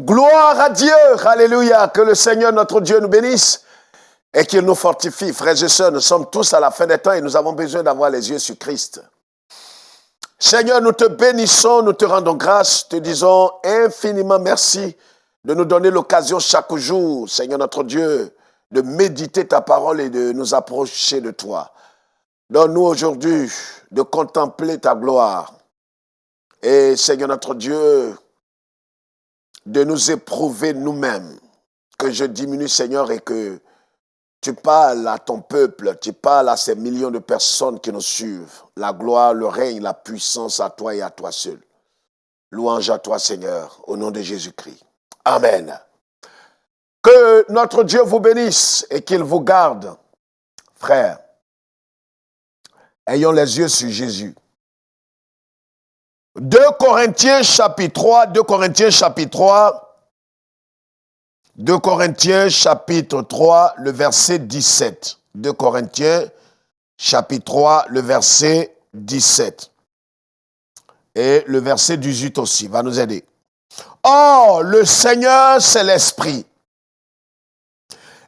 Gloire à Dieu, alléluia, que le Seigneur notre Dieu nous bénisse et qu'il nous fortifie. Frères et sœurs, nous sommes tous à la fin des temps et nous avons besoin d'avoir les yeux sur Christ. Seigneur, nous te bénissons, nous te rendons grâce, te disons infiniment merci de nous donner l'occasion chaque jour, Seigneur notre Dieu, de méditer ta parole et de nous approcher de toi. Donne-nous aujourd'hui de contempler ta gloire et, Seigneur notre Dieu, de nous éprouver nous-mêmes, que je diminue, Seigneur, et que tu parles à ton peuple, tu parles à ces millions de personnes qui nous suivent. La gloire, le règne, la puissance à toi et à toi seul. Louange à toi, Seigneur, au nom de Jésus-Christ. Amen. Que notre Dieu vous bénisse et qu'il vous garde. Frères, ayons les yeux sur Jésus. 2 Corinthiens chapitre 3, 2 Corinthiens chapitre 3, le verset 17. 2 Corinthiens chapitre 3, le verset 17. Et le verset 18 aussi va nous aider. Or, le Seigneur, c'est l'Esprit.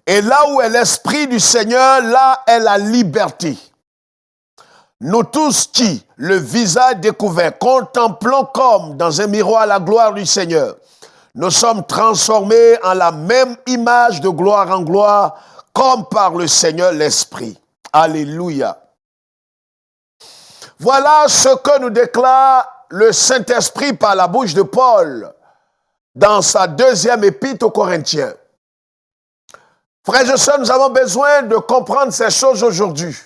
Et là où est l'Esprit du Seigneur, là est la liberté. Nous tous qui, le visage découvert, contemplons comme dans un miroir la gloire du Seigneur, nous sommes transformés en la même image de gloire en gloire, comme par le Seigneur l'Esprit. Alléluia. Voilà ce que nous déclare le Saint-Esprit par la bouche de Paul dans sa deuxième épître aux Corinthiens. Frères et sœurs, nous avons besoin de comprendre ces choses aujourd'hui.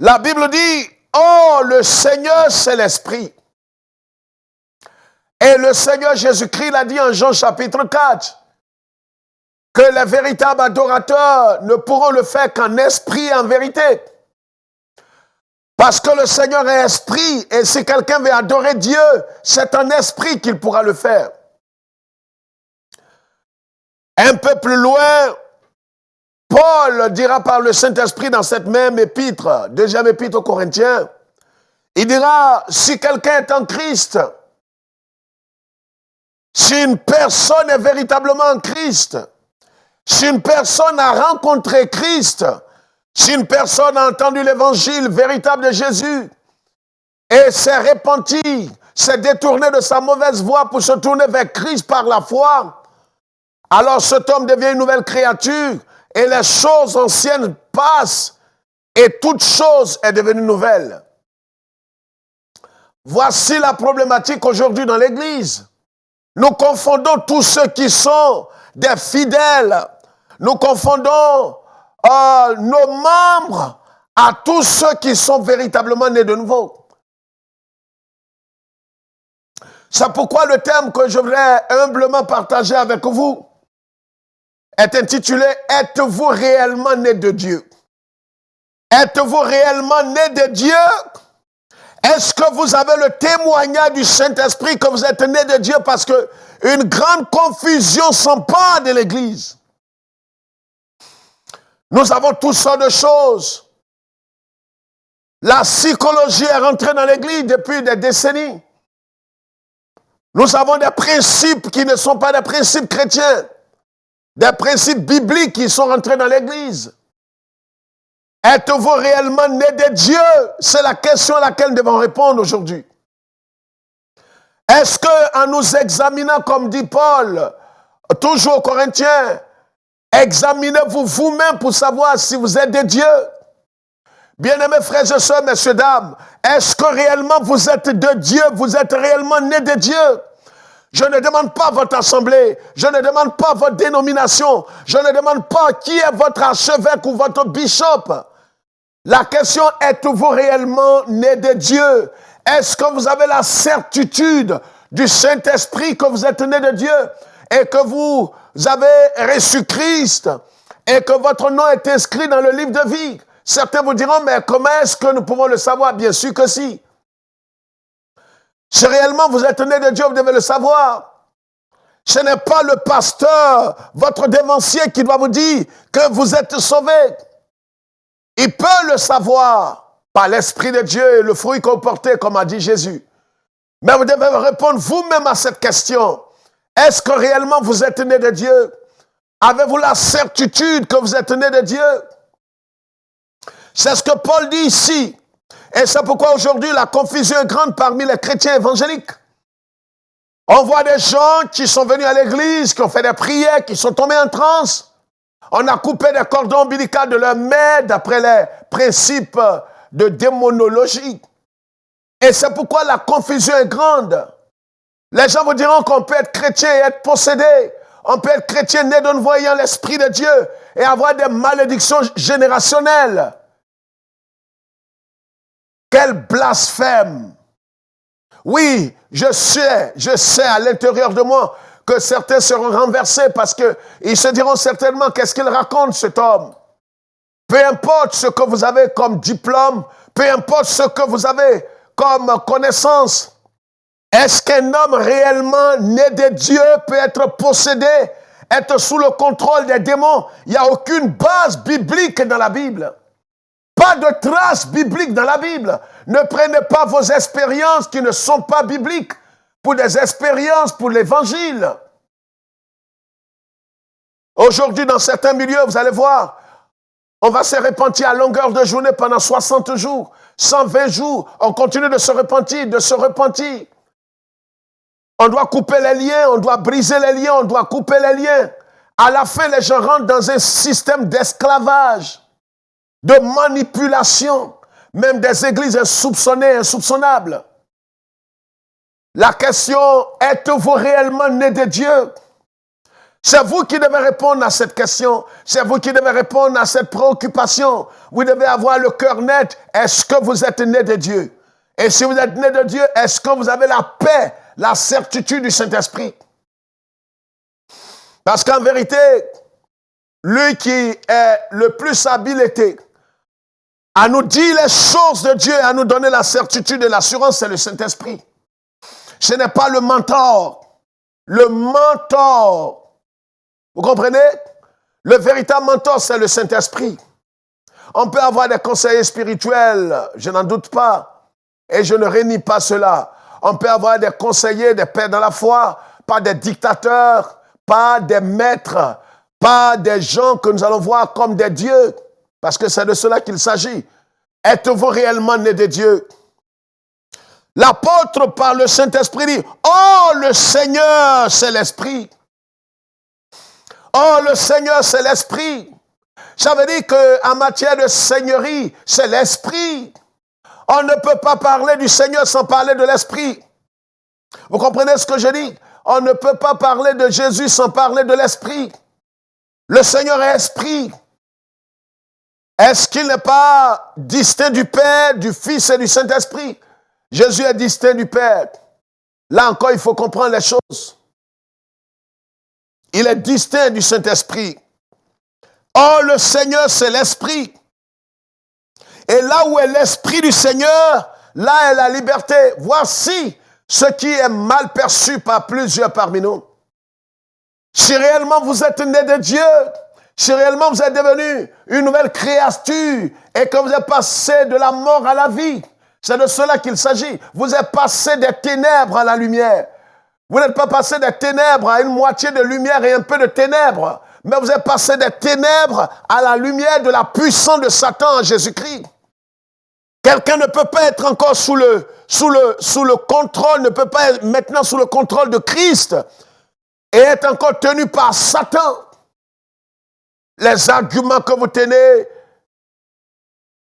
La Bible dit, « Oh, le Seigneur, c'est l'Esprit. » Et le Seigneur Jésus-Christ l'a dit en Jean chapitre 4, que les véritables adorateurs ne pourront le faire qu'en esprit et en vérité. Parce que le Seigneur est esprit, et si quelqu'un veut adorer Dieu, c'est en esprit qu'il pourra le faire. Un peu plus loin, Paul dira par le Saint-Esprit dans cette même épître, deuxième épître aux Corinthiens, il dira, si quelqu'un est en Christ, si une personne est véritablement en Christ, si une personne a rencontré Christ, si une personne a entendu l'évangile véritable de Jésus et s'est repenti, s'est détourné de sa mauvaise voie pour se tourner vers Christ par la foi, alors cet homme devient une nouvelle créature et les choses anciennes passent et toute chose est devenue nouvelle. Voici la problématique aujourd'hui dans l'Église. Nous confondons tous ceux qui sont des fidèles. Nous confondons nos membres à tous ceux qui sont véritablement nés de nouveau. C'est pourquoi le thème que je voudrais humblement partager avec vous est intitulé « Êtes-vous réellement né de Dieu ?» Êtes-vous réellement né de Dieu? Est-ce que vous avez le témoignage du Saint-Esprit que vous êtes né de Dieu? Parce que une grande confusion s'empare de l'Église. Nous avons toutes sortes de choses. La psychologie est rentrée dans l'Église depuis des décennies. Nous avons des principes qui ne sont pas des principes chrétiens. Des principes bibliques qui sont rentrés dans l'Église. Êtes-vous réellement né de Dieu? C'est la question à laquelle nous devons répondre aujourd'hui. Est-ce qu'en nous examinant, comme dit Paul, toujours aux Corinthiens, examinez-vous vous-même pour savoir si vous êtes de Dieu? Bien-aimés frères et sœurs, messieurs, dames, est-ce que réellement vous êtes de Dieu? Vous êtes réellement né de Dieu? Je ne demande pas votre assemblée, je ne demande pas votre dénomination, je ne demande pas qui est votre archevêque ou votre bishop. La question, êtes-vous réellement né de Dieu? Est-ce que vous avez la certitude du Saint-Esprit que vous êtes né de Dieu et que vous avez reçu Christ et que votre nom est inscrit dans le livre de vie? Certains vous diront, mais comment est-ce que nous pouvons le savoir? Bien sûr que si. Si réellement vous êtes né de Dieu, vous devez le savoir. Ce n'est pas le pasteur, votre dévancier, qui doit vous dire que vous êtes sauvé. Il peut le savoir par l'Esprit de Dieu et le fruit que vous portez, comme a dit Jésus. Mais vous devez répondre vous-même à cette question. Est-ce que réellement vous êtes né de Dieu? Avez-vous la certitude que vous êtes né de Dieu? C'est ce que Paul dit ici. Et c'est pourquoi aujourd'hui la confusion est grande parmi les chrétiens évangéliques. On voit des gens qui sont venus à l'église, qui ont fait des prières, qui sont tombés en transe. On a coupé des cordons ombilicaux de leur mère d'après les principes de démonologie. Et c'est pourquoi la confusion est grande. Les gens vous diront qu'on peut être chrétien et être possédé. On peut être chrétien né d'un voyant l'Esprit de Dieu et avoir des malédictions générationnelles. Quel blasphème! Oui, je sais à l'intérieur de moi que certains seront renversés parce qu'ils se diront certainement qu'est-ce qu'il raconte cet homme. Peu importe ce que vous avez comme diplôme, peu importe ce que vous avez comme connaissance, est-ce qu'un homme réellement né de Dieu peut être possédé, être sous le contrôle des démons? Il n'y a aucune base biblique dans la Bible. Pas de traces bibliques dans la Bible. Ne prenez pas vos expériences qui ne sont pas bibliques pour des expériences pour l'évangile. Aujourd'hui, dans certains milieux, vous allez voir, on va se repentir à longueur de journée pendant 60 jours, 120 jours. On continue de se repentir, de se repentir. On doit couper les liens, on doit briser les liens, on doit couper les liens. À la fin, les gens rentrent dans un système d'esclavage, de manipulation, même des églises insoupçonnées, insoupçonnables. La question, êtes-vous réellement né de Dieu? C'est vous qui devez répondre à cette question. C'est vous qui devez répondre à cette préoccupation. Vous devez avoir le cœur net. Est-ce que vous êtes né de Dieu? Et si vous êtes né de Dieu, est-ce que vous avez la paix, la certitude du Saint-Esprit? Parce qu'en vérité, lui qui est le plus habilité à nous dire les choses de Dieu, à nous donner la certitude et l'assurance, c'est le Saint-Esprit. Ce n'est pas le mentor. Le mentor. Vous comprenez? Le véritable mentor, c'est le Saint-Esprit. On peut avoir des conseillers spirituels, je n'en doute pas, et je ne renie pas cela. On peut avoir des conseillers, des pères dans la foi, pas des dictateurs, pas des maîtres, pas des gens que nous allons voir comme des dieux, parce que c'est de cela qu'il s'agit. Êtes-vous réellement né de Dieu? L'apôtre par le Saint-Esprit dit, « Oh, le Seigneur, c'est l'Esprit. » Oh, le Seigneur, c'est l'Esprit. Ça veut dire qu'en matière de seigneurie, c'est l'Esprit. On ne peut pas parler du Seigneur sans parler de l'Esprit. Vous comprenez ce que je dis? On ne peut pas parler de Jésus sans parler de l'Esprit. Le Seigneur est Esprit. Est-ce qu'il n'est pas distinct du Père, du Fils et du Saint-Esprit? Jésus est distinct du Père. Là encore, il faut comprendre les choses. Il est distinct du Saint-Esprit. Oh, le Seigneur, c'est l'Esprit. Et là où est l'Esprit du Seigneur, là est la liberté. Voici ce qui est mal perçu par plusieurs parmi nous. Si réellement vous êtes né de Dieu, si réellement vous êtes devenu une nouvelle créature et que vous êtes passé de la mort à la vie, c'est de cela qu'il s'agit. Vous êtes passé des ténèbres à la lumière. Vous n'êtes pas passé des ténèbres à une moitié de lumière et un peu de ténèbres, mais vous êtes passé des ténèbres à la lumière de la puissance de Satan en Jésus-Christ. Quelqu'un ne peut pas être encore sous le contrôle, ne peut pas être maintenant sous le contrôle de Christ et être encore tenu par Satan. Les arguments que vous tenez,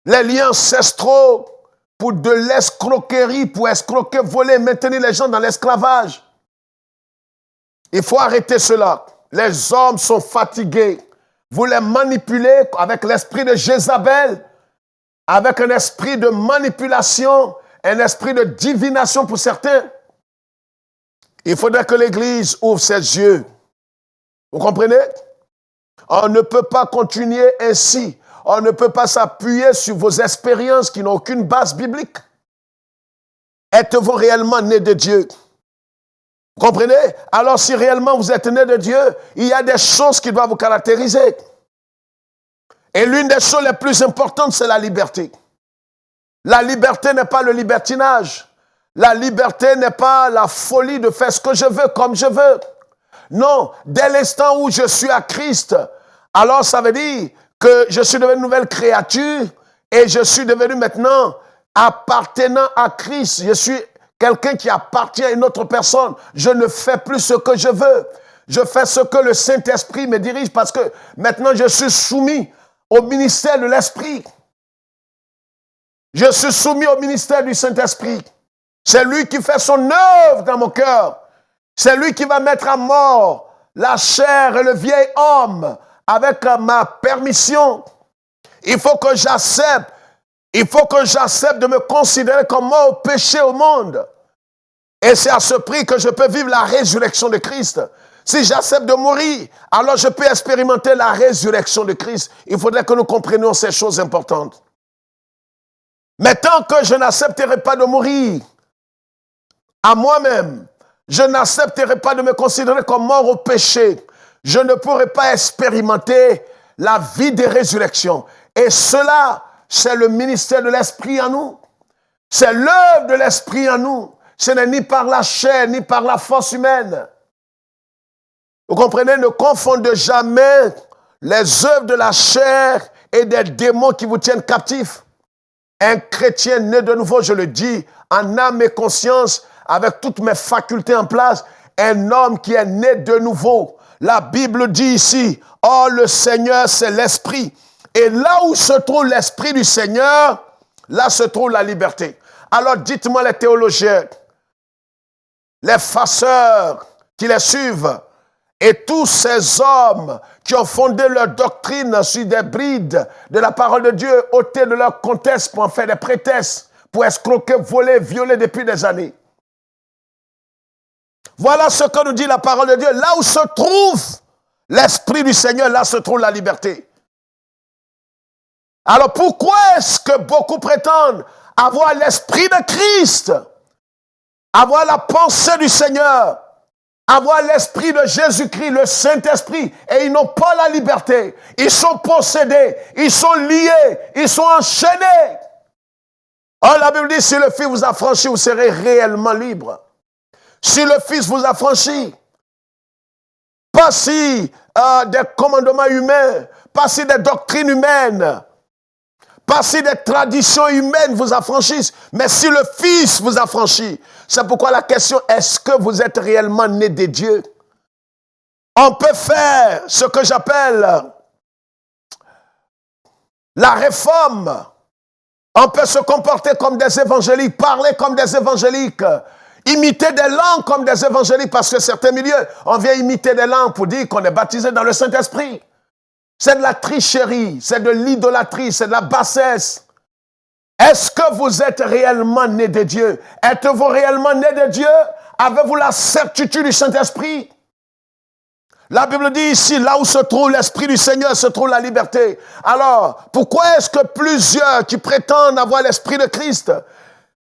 les liens ancestraux pour de l'escroquerie, pour escroquer, voler, maintenir les gens dans l'esclavage. Il faut arrêter cela. Les hommes sont fatigués. Vous les manipulez avec l'esprit de Jézabel, avec un esprit de manipulation, un esprit de divination pour certains. Il faudrait que l'Église ouvre ses yeux. Vous comprenez? On ne peut pas continuer ainsi. On ne peut pas s'appuyer sur vos expériences qui n'ont aucune base biblique. Êtes-vous réellement né de Dieu? Vous comprenez? Alors si réellement vous êtes né de Dieu, il y a des choses qui doivent vous caractériser. Et l'une des choses les plus importantes, c'est la liberté. La liberté n'est pas le libertinage. La liberté n'est pas la folie de faire ce que je veux comme je veux. Non, dès l'instant où je suis à Christ, alors ça veut dire que je suis devenu une nouvelle créature et je suis devenu maintenant appartenant à Christ. Je suis quelqu'un qui appartient à une autre personne. Je ne fais plus ce que je veux. Je fais ce que le Saint-Esprit me dirige parce que maintenant je suis soumis au ministère de l'Esprit. Je suis soumis au ministère du Saint-Esprit. C'est lui qui fait son œuvre dans mon cœur. C'est lui qui va mettre à mort la chair et le vieil homme avec ma permission. Il faut que j'accepte de me considérer comme mort au péché au monde. Et c'est à ce prix que je peux vivre la résurrection de Christ. Si j'accepte de mourir, alors je peux expérimenter la résurrection de Christ. Il faudrait que nous comprenions ces choses importantes. Mais tant que je n'accepterai pas de mourir à moi-même, je n'accepterai pas de me considérer comme mort au péché, je ne pourrai pas expérimenter la vie de résurrection. Et cela, c'est le ministère de l'Esprit en nous. C'est l'œuvre de l'Esprit en nous. Ce n'est ni par la chair, ni par la force humaine. Vous comprenez, ne confondez jamais les œuvres de la chair et des démons qui vous tiennent captifs. Un chrétien né de nouveau, je le dis, en âme et conscience, avec toutes mes facultés en place, un homme qui est né de nouveau. La Bible dit ici, « Oh, le Seigneur, c'est l'Esprit. » Et là où se trouve l'Esprit du Seigneur, là se trouve la liberté. Alors dites-moi les théologiens, les farceurs qui les suivent, et tous ces hommes qui ont fondé leur doctrine sur des brides de la parole de Dieu, ôtés de leur contexte pour en faire des prétextes, pour escroquer, voler, violer depuis des années. Voilà ce que nous dit la parole de Dieu. Là où se trouve l'Esprit du Seigneur, là se trouve la liberté. Alors pourquoi est-ce que beaucoup prétendent avoir l'Esprit de Christ, avoir la pensée du Seigneur, avoir l'Esprit de Jésus-Christ, le Saint-Esprit, et ils n'ont pas la liberté. Ils sont possédés, ils sont liés, ils sont enchaînés. Or, la Bible dit, si le Fils vous a franchi, vous serez réellement libre. Si le Fils vous a franchi, pas si des commandements humains, pas si des doctrines humaines, pas si des traditions humaines vous affranchissent, mais si le Fils vous a franchi. C'est pourquoi la question, est-ce que vous êtes réellement né de Dieu? On peut faire ce que j'appelle la réforme. On peut se comporter comme des évangéliques, parler comme des évangéliques, imiter des langues comme des évangéliques, parce que certains milieux, on vient imiter des langues pour dire qu'on est baptisé dans le Saint-Esprit. C'est de la tricherie, c'est de l'idolâtrie, c'est de la bassesse. Est-ce que vous êtes réellement né de Dieu? Êtes-vous réellement né de Dieu? Avez-vous la certitude du Saint-Esprit? La Bible dit ici, là où se trouve l'Esprit du Seigneur, se trouve la liberté. Alors, pourquoi est-ce que plusieurs qui prétendent avoir l'Esprit de Christ,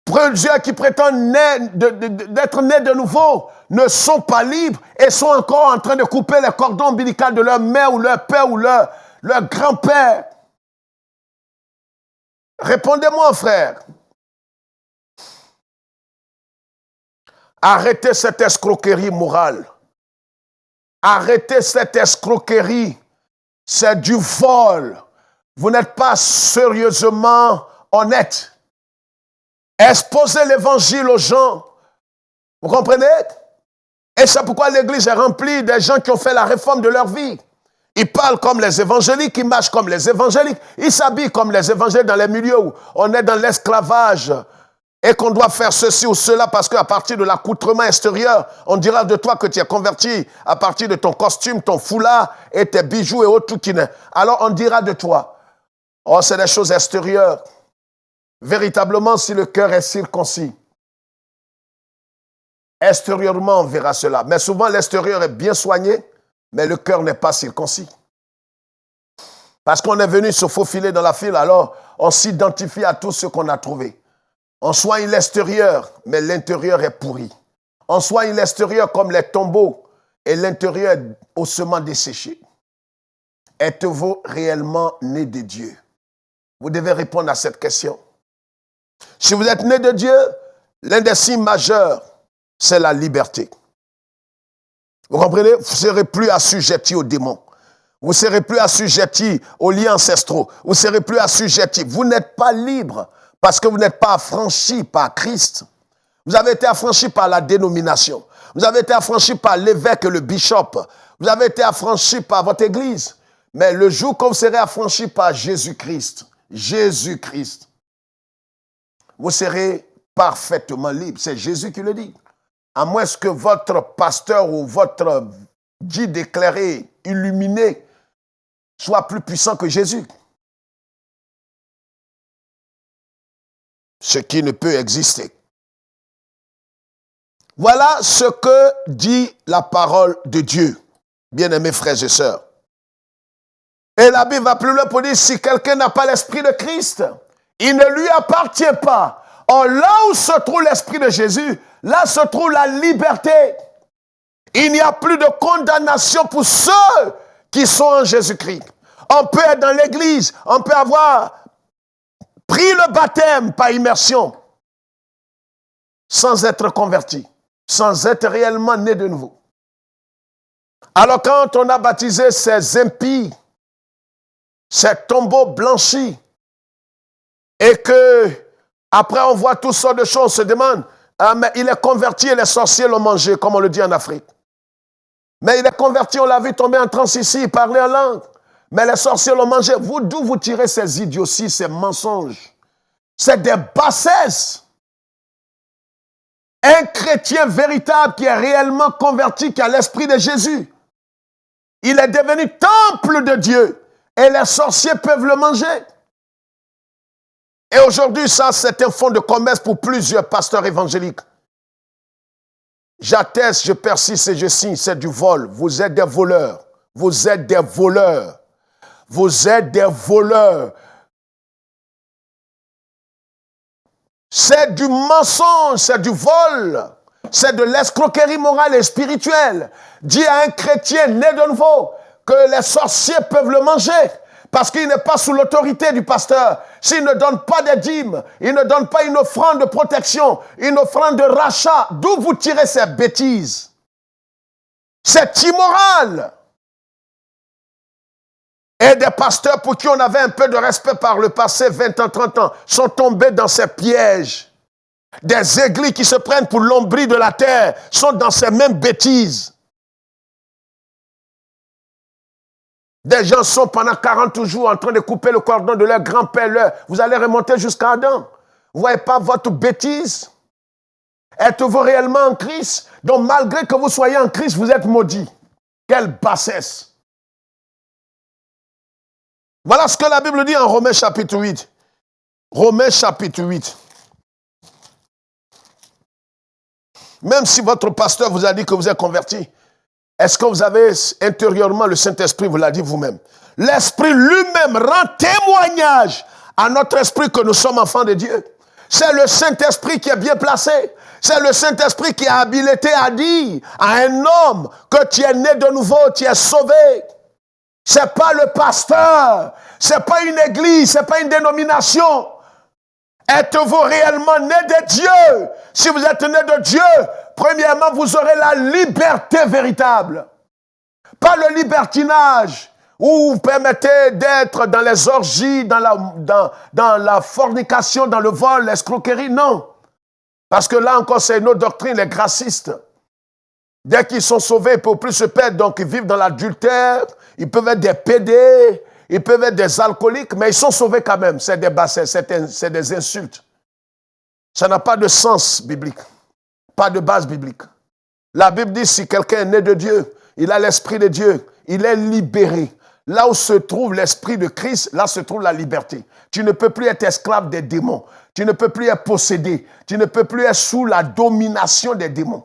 plusieurs qui prétendent d'être nés de nouveau, ne sont pas libres et sont encore en train de couper les cordons ombilicaux de leur mère ou leur père ou leur grand-père? Répondez-moi, frère. Arrêtez cette escroquerie morale. Arrêtez cette escroquerie. C'est du vol. Vous n'êtes pas sérieusement honnête. Exposez l'évangile aux gens. Vous comprenez? Et c'est pourquoi l'église est remplie des gens qui ont fait la réforme de leur vie. Ils parlent comme les évangéliques, ils marchent comme les évangéliques, ils s'habillent comme les évangéliques dans les milieux où on est dans l'esclavage et qu'on doit faire ceci ou cela parce qu'à partir de l'accoutrement extérieur, on dira de toi que tu es converti à partir de ton costume, ton foulard et tes bijoux et autres qui n'est. Alors on dira de toi, oh c'est des choses extérieures. Véritablement, si le cœur est circoncis, extérieurement on verra cela. Mais souvent l'extérieur est bien soigné, mais le cœur n'est pas circoncis. Parce qu'on est venu se faufiler dans la file, alors on s'identifie à tout ce qu'on a trouvé. On soigne l'extérieur, mais l'intérieur est pourri. On soigne l'extérieur comme les tombeaux, et l'intérieur est haussement desséché. Êtes-vous réellement né de Dieu? Vous devez répondre à cette question. Si vous êtes né de Dieu, l'un des signes majeurs, c'est la liberté. Vous comprenez? Vous ne serez plus assujetti aux démons. Vous ne serez plus assujetti aux liens ancestraux. Vous ne serez plus assujetti. Vous n'êtes pas libre parce que vous n'êtes pas affranchi par Christ. Vous avez été affranchi par la dénomination. Vous avez été affranchi par l'évêque et le bishop. Vous avez été affranchi par votre église. Mais le jour que vous serez affranchi par Jésus-Christ, vous serez parfaitement libre. C'est Jésus qui le dit. À moins que votre pasteur ou votre guide éclairé, illuminé, soit plus puissant que Jésus. Ce qui ne peut exister. Voilà ce que dit la parole de Dieu, bien-aimés frères et sœurs. Et la Bible va plus loin pour dire, si quelqu'un n'a pas l'esprit de Christ, il ne lui appartient pas. Or, là où se trouve l'esprit de Jésus, là se trouve la liberté. Il n'y a plus de condamnation pour ceux qui sont en Jésus-Christ. On peut être dans l'église, on peut avoir pris le baptême par immersion, sans être converti, sans être réellement né de nouveau. Alors quand on a baptisé ces impies, ces tombeaux blanchis, et que après on voit toutes sortes de choses, on se demande, ah, mais il est converti et les sorciers l'ont mangé, comme on le dit en Afrique. Mais il est converti, on l'a vu tomber en transe ici, il parlait en langue. Mais les sorciers l'ont mangé. Vous, d'où vous tirez ces idioties, ces mensonges? C'est des bassesses. Un chrétien véritable qui est réellement converti, qui a l'esprit de Jésus, il est devenu temple de Dieu. Et les sorciers peuvent le manger. Et aujourd'hui, ça, c'est un fonds de commerce pour plusieurs pasteurs évangéliques. J'atteste, je persiste et je signe, c'est du vol. Vous êtes des voleurs. Vous êtes des voleurs. Vous êtes des voleurs. C'est du mensonge, c'est du vol. C'est de l'escroquerie morale et spirituelle. Dis à un chrétien né de nouveau que les sorciers peuvent le manger parce qu'il n'est pas sous l'autorité du pasteur. S'il ne donne pas des dîmes, il ne donne pas une offrande de protection, une offrande de rachat, d'où vous tirez ces bêtises? C'est immoral. Et des pasteurs pour qui on avait un peu de respect par le passé, 20 ans, 30 ans, sont tombés dans ces pièges. Des églises qui se prennent pour l'ombris de la terre sont dans ces mêmes bêtises. Des gens sont pendant 40 jours en train de couper le cordon de leur grand-père. Vous allez remonter jusqu'à Adam. Vous ne voyez pas votre bêtise? Êtes-vous réellement en Christ? Donc malgré que vous soyez en Christ, vous êtes maudits. Quelle bassesse! Voilà ce que la Bible dit en Romains chapitre 8. Romains chapitre 8. Même si votre pasteur vous a dit que vous êtes converti, est-ce que vous avez intérieurement le Saint-Esprit, vous l'a dit vous-même? L'Esprit lui-même rend témoignage à notre esprit que nous sommes enfants de Dieu. C'est le Saint-Esprit qui est bien placé. C'est le Saint-Esprit qui a habilité à dire à un homme que tu es né de nouveau, tu es sauvé. C'est pas le pasteur, c'est pas une église, c'est pas une dénomination. Êtes-vous réellement né de Dieu? Si vous êtes né de Dieu, premièrement, vous aurez la liberté véritable. Pas le libertinage, où vous permettez d'être dans les orgies, dans la fornication, dans le vol, l'escroquerie, non. Parce que là encore, c'est une autre doctrine, les gracistes. Dès qu'ils sont sauvés, ils ne peuvent plus se perdre, donc ils vivent dans l'adultère, ils peuvent être des pédés, ils peuvent être des alcooliques, mais ils sont sauvés quand même. C'est des bassesses, c'est des insultes. Ça n'a pas de sens biblique, pas de base biblique. La Bible dit, si quelqu'un est né de Dieu, il a l'esprit de Dieu, il est libéré. Là où se trouve l'esprit de Christ, là se trouve la liberté. Tu ne peux plus être esclave des démons. Tu ne peux plus être possédé. Tu ne peux plus être sous la domination des démons.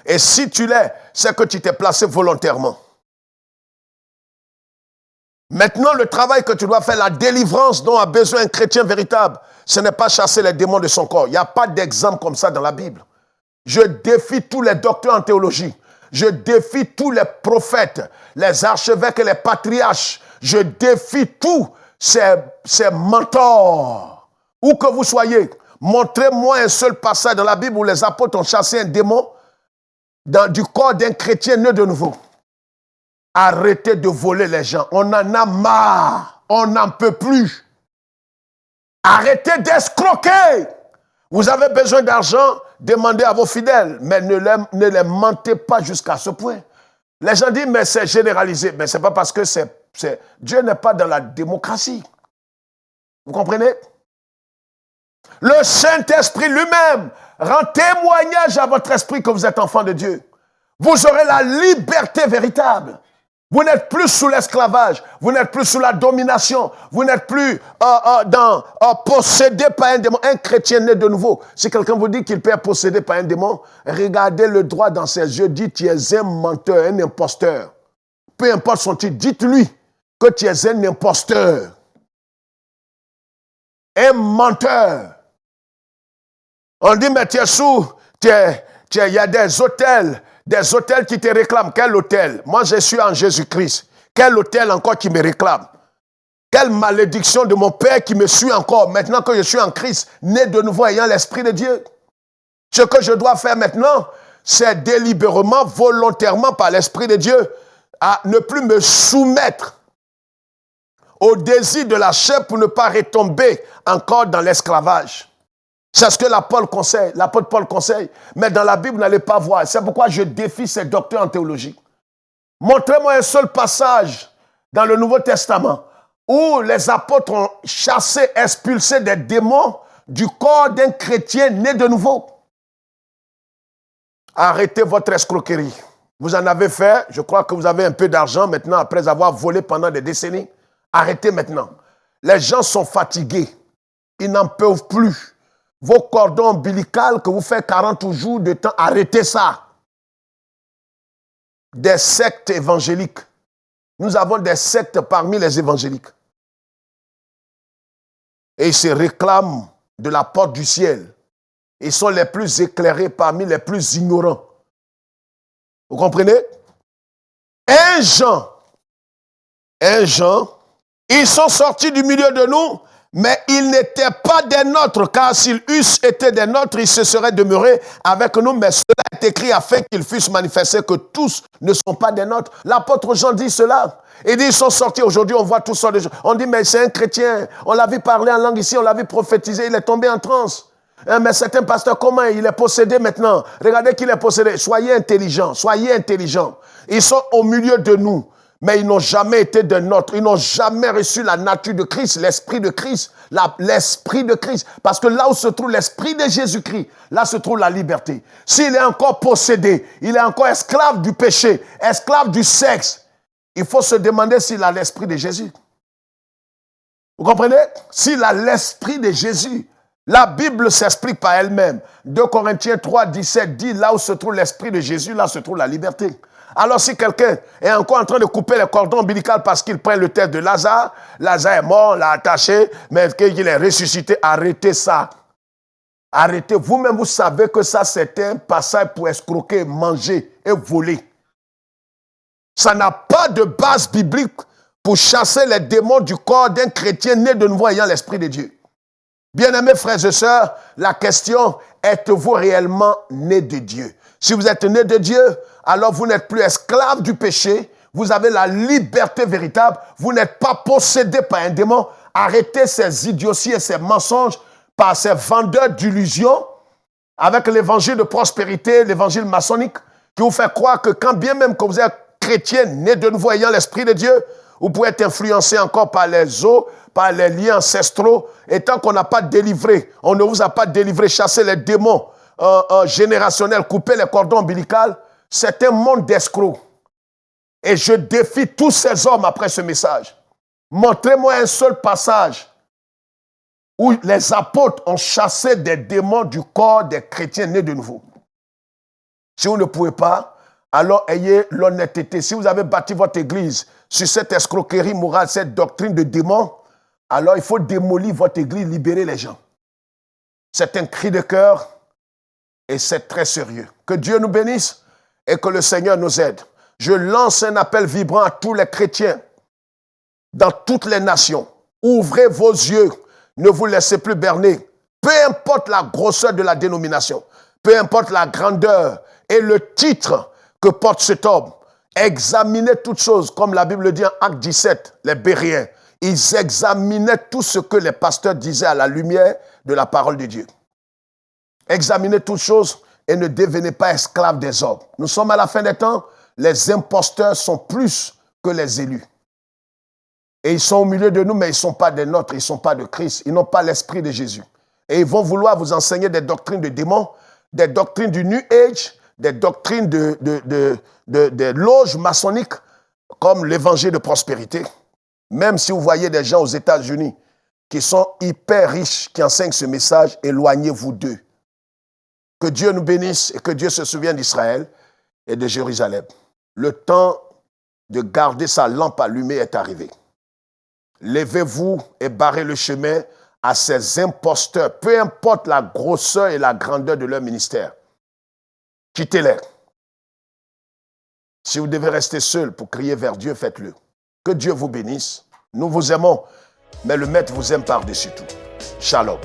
Et si tu l'es, c'est que tu t'es placé volontairement. Maintenant, le travail que tu dois faire, la délivrance dont a besoin un chrétien véritable, ce n'est pas chasser les démons de son corps. Il n'y a pas d'exemple comme ça dans la Bible. Je défie tous les docteurs en théologie. Je défie tous les prophètes, les archevêques et les patriarches. Je défie tous ces mentors. Où que vous soyez, Montrez-moi un seul passage dans la Bible où les apôtres ont chassé un démon du corps d'un chrétien né de nouveau. Arrêtez de voler les gens. On en a marre. On n'en peut plus. Arrêtez d'escroquer. Vous avez besoin d'argent, demandez à vos fidèles. Mais ne les mentez pas jusqu'à ce point. Les gens disent, mais c'est généralisé. Mais ce n'est pas parce que Dieu n'est pas dans la démocratie. Vous comprenez? Le Saint-Esprit lui-même rend témoignage à votre esprit que vous êtes enfant de Dieu. Vous aurez la liberté véritable. Vous n'êtes plus sous l'esclavage. Vous n'êtes plus sous la domination. Vous n'êtes plus possédé par un démon. Un chrétien né de nouveau. Si quelqu'un vous dit qu'il peut être possédé par un démon, regardez le droit dans ses yeux. Dites, tu es un menteur, un imposteur. Peu importe son titre, dites-lui que tu es un imposteur. Un menteur. On dit, mais tu es sous, il y a des hôtels qui te réclament. Quel hôtel? Moi, je suis en Jésus-Christ. Quel hôtel encore qui me réclame? Quelle malédiction de mon Père qui me suit encore, maintenant que je suis en Christ, né de nouveau ayant l'Esprit de Dieu. Ce que je dois faire maintenant, c'est délibérément, volontairement, par l'Esprit de Dieu, à ne plus me soumettre au désir de la chair pour ne pas retomber encore dans l'esclavage. C'est ce que l'apôtre Paul conseille. Mais dans la Bible, vous n'allez pas voir. C'est pourquoi je défie ces docteurs en théologie. Montrez-moi un seul passage dans le Nouveau Testament où les apôtres ont chassé, expulsé des démons du corps d'un chrétien né de nouveau. Arrêtez votre escroquerie. Vous en avez fait. Je crois que vous avez un peu d'argent maintenant après avoir volé pendant des décennies. Arrêtez maintenant. Les gens sont fatigués. Ils n'en peuvent plus. Vos cordons ombilicaux que vous faites 40 jours de temps, arrêtez ça. Des sectes évangéliques. Nous avons des sectes parmi les évangéliques. Et ils se réclament de la porte du ciel. Ils sont les plus éclairés parmi les plus ignorants. Vous comprenez? Un Jean, ils sont sortis du milieu de nous, mais ils n'étaient pas des nôtres, car s'ils eussent été des nôtres, ils se seraient demeurés avec nous, mais cela est écrit afin qu'ils fussent manifestés que tous ne sont pas des nôtres. L'apôtre Jean dit cela. Il dit, ils sont sortis aujourd'hui, on voit tout ça. On dit, mais c'est un chrétien. On l'a vu parler en langue ici, on l'a vu prophétiser, il est tombé en transe. Mais c'est un pasteur, comment il est possédé maintenant? Regardez qu'il est possédé. Soyez intelligents, soyez intelligents. Ils sont au milieu de nous. Mais ils n'ont jamais été de nôtres. Ils n'ont jamais reçu la nature de Christ, l'esprit de Christ, l'esprit de Christ. Parce que là où se trouve l'esprit de Jésus-Christ, là se trouve la liberté. S'il est encore possédé, il est encore esclave du péché, esclave du sexe, il faut se demander s'il a l'esprit de Jésus. Vous comprenez? S'il a l'esprit de Jésus, la Bible s'explique par elle-même. 2 Corinthiens 3, 17 dit, là où se trouve l'esprit de Jésus, là se trouve la liberté. Alors si quelqu'un est encore en train de couper les cordons ombilicaux parce qu'il prend le tête de Lazare, Lazare est mort, on l'a attaché, mais qu'il est ressuscité, arrêtez ça. Arrêtez. Vous-même, vous savez que ça, c'est un passage pour escroquer, manger et voler. Ça n'a pas de base biblique pour chasser les démons du corps d'un chrétien né de nouveau ayant l'Esprit de Dieu. Bien-aimés frères et sœurs, la question, êtes-vous réellement né de Dieu? Si vous êtes né de Dieu, alors vous n'êtes plus esclave du péché, vous avez la liberté véritable, vous n'êtes pas possédé par un démon. Arrêtez ces idioties et ces mensonges par ces vendeurs d'illusions avec l'évangile de prospérité, l'évangile maçonnique, qui vous fait croire que quand bien même que vous êtes chrétien, né de nouveau ayant l'Esprit de Dieu, vous pouvez être influencé encore par les eaux, par les liens ancestraux, et tant qu'on n'a pas délivré, on ne vous a pas délivré, chassé les démons générationnels, couper les cordons ombilicaux, c'est un monde d'escrocs. Et je défie tous ces hommes après ce message. Montrez-moi un seul passage où les apôtres ont chassé des démons du corps des chrétiens nés de nouveau. Si vous ne pouvez pas, alors ayez l'honnêteté. Si vous avez bâti votre église sur cette escroquerie morale, cette doctrine de démons, alors il faut démolir votre église, libérer les gens. C'est un cri de cœur et c'est très sérieux. Que Dieu nous bénisse et que le Seigneur nous aide. Je lance un appel vibrant à tous les chrétiens dans toutes les nations. Ouvrez vos yeux, ne vous laissez plus berner Peu importe la grosseur de la dénomination, peu importe la grandeur et le titre que porte cet homme, examinez toutes choses, comme la Bible dit en Acte 17, les Béréens. Ils examinaient tout ce que les pasteurs disaient à la lumière de la parole de Dieu. Examinez toutes choses et ne devenez pas esclaves des hommes. Nous sommes à la fin des temps, les imposteurs sont plus que les élus. Et ils sont au milieu de nous, mais ils ne sont pas des nôtres, ils ne sont pas de Christ, ils n'ont pas l'esprit de Jésus. Et ils vont vouloir vous enseigner des doctrines de démons, des doctrines du New Age, des doctrines de loges maçonniques, comme l'évangile de prospérité. Même si vous voyez des gens aux États-Unis qui sont hyper riches, qui enseignent ce message, éloignez-vous d'eux. Que Dieu nous bénisse et que Dieu se souvienne d'Israël et de Jérusalem. Le temps de garder sa lampe allumée est arrivé. Levez-vous et barrez le chemin à ces imposteurs, peu importe la grosseur et la grandeur de leur ministère. Quittez-les. Si vous devez rester seul pour crier vers Dieu, faites-le. Que Dieu vous bénisse. Nous vous aimons, mais le Maître vous aime par-dessus tout. Shalom.